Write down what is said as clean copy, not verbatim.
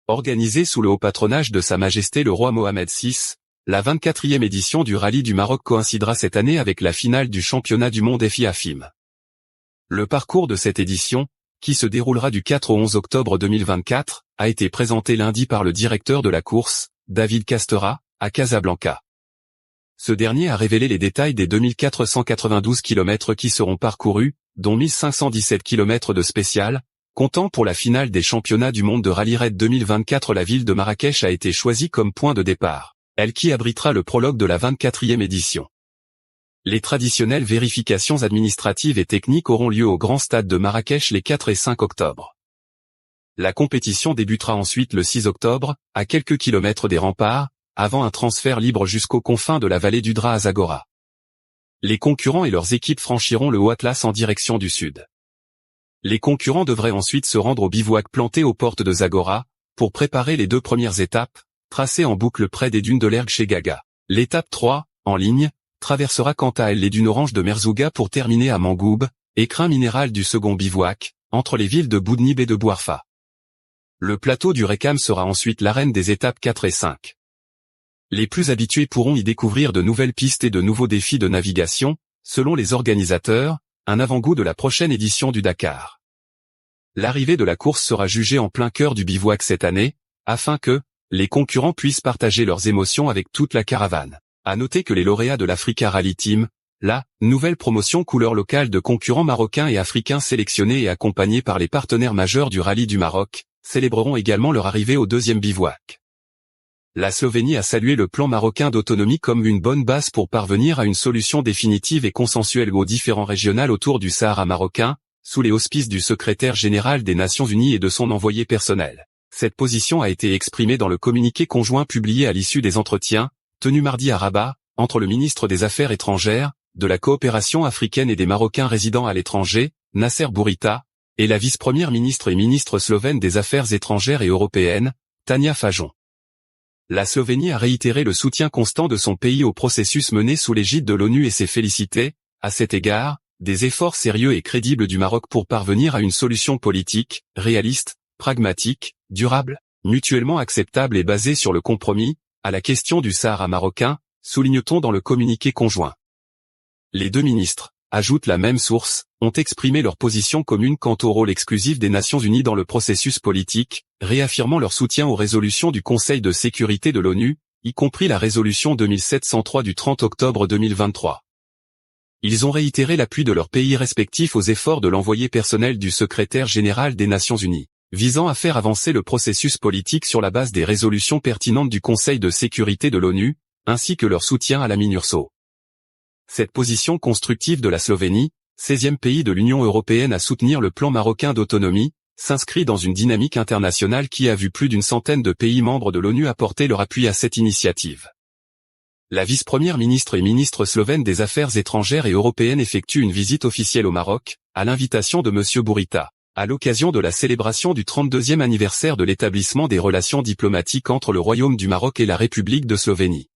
Organisée sous le haut patronage de Sa Majesté le roi Mohamed VI, la 24e édition du Rallye du Maroc coïncidera cette année avec la finale du championnat du monde FIA-FIM. Le parcours de cette édition, qui se déroulera du 4 au 11 octobre 2024, a été présenté lundi par le directeur de la course, David Castera, à Casablanca. Ce dernier a révélé les détails des 2492 km qui seront parcourus, dont 1517 km de spécial, comptant pour la finale des championnats du monde de Rallye Raid 2024. La ville de Marrakech a été choisie comme point de départ, elle qui abritera le prologue de la 24e édition. Les traditionnelles vérifications administratives et techniques auront lieu au grand stade de Marrakech les 4 et 5 octobre. La compétition débutera ensuite le 6 octobre, à quelques kilomètres des remparts, avant un transfert libre jusqu'aux confins de la vallée du Dra à Zagora. Les concurrents et leurs équipes franchiront le Haut Atlas en direction du sud. Les concurrents devraient ensuite se rendre au bivouac planté aux portes de Zagora, pour préparer les 2 premières étapes, tracées en boucle près des dunes de l'Erg chez Gaga. L'étape 3, en ligne, traversera quant à elle les dunes oranges de Merzouga pour terminer à Mangoub, écrin minéral du second bivouac, entre les villes de Boudnib et de Bouarfa. Le plateau du Rekam sera ensuite l'arène des étapes 4 et 5. Les plus habitués pourront y découvrir de nouvelles pistes et de nouveaux défis de navigation, selon les organisateurs, un avant-goût de la prochaine édition du Dakar. L'arrivée de la course sera jugée en plein cœur du bivouac cette année, afin que les concurrents puissent partager leurs émotions avec toute la caravane. À noter que les lauréats de l'Africa Rally Team, la nouvelle promotion couleur locale de concurrents marocains et africains sélectionnés et accompagnés par les partenaires majeurs du Rallye du Maroc, célébreront également leur arrivée au 2e bivouac. La Slovénie a salué le plan marocain d'autonomie comme une bonne base pour parvenir à une solution définitive et consensuelle aux différends régionaux autour du Sahara marocain, sous les auspices du secrétaire général des Nations Unies et de son envoyé personnel. Cette position a été exprimée dans le communiqué conjoint publié à l'issue des entretiens, tenus mardi à Rabat, entre le ministre des Affaires étrangères, de la coopération africaine et des Marocains résidant à l'étranger, Nasser Bourita, et la vice-première ministre et ministre slovène des Affaires étrangères et européennes, Tanja Fajon. La Slovénie a réitéré le soutien constant de son pays au processus mené sous l'égide de l'ONU et s'est félicité, à cet égard, des efforts sérieux et crédibles du Maroc pour parvenir à une solution politique, réaliste, pragmatique, durable, mutuellement acceptable et basée sur le compromis, à la question du Sahara marocain, souligne-t-on dans le communiqué conjoint. Les 2 ministres, ajoute la même source, ont exprimé leur position commune quant au rôle exclusif des Nations Unies dans le processus politique, réaffirmant leur soutien aux résolutions du Conseil de sécurité de l'ONU, y compris la résolution 2703 du 30 octobre 2023. Ils ont réitéré l'appui de leurs pays respectifs aux efforts de l'envoyé personnel du secrétaire général des Nations Unies, visant à faire avancer le processus politique sur la base des résolutions pertinentes du Conseil de sécurité de l'ONU, ainsi que leur soutien à la MINURSO. Cette position constructive de la Slovénie, 16e pays de l'Union européenne à soutenir le plan marocain d'autonomie, s'inscrit dans une dynamique internationale qui a vu plus d'une centaine de pays membres de l'ONU apporter leur appui à cette initiative. La vice-première ministre et ministre slovène des Affaires étrangères et européennes effectue une visite officielle au Maroc, à l'invitation de M. Bourita, à l'occasion de la célébration du 32e anniversaire de l'établissement des relations diplomatiques entre le Royaume du Maroc et la République de Slovénie.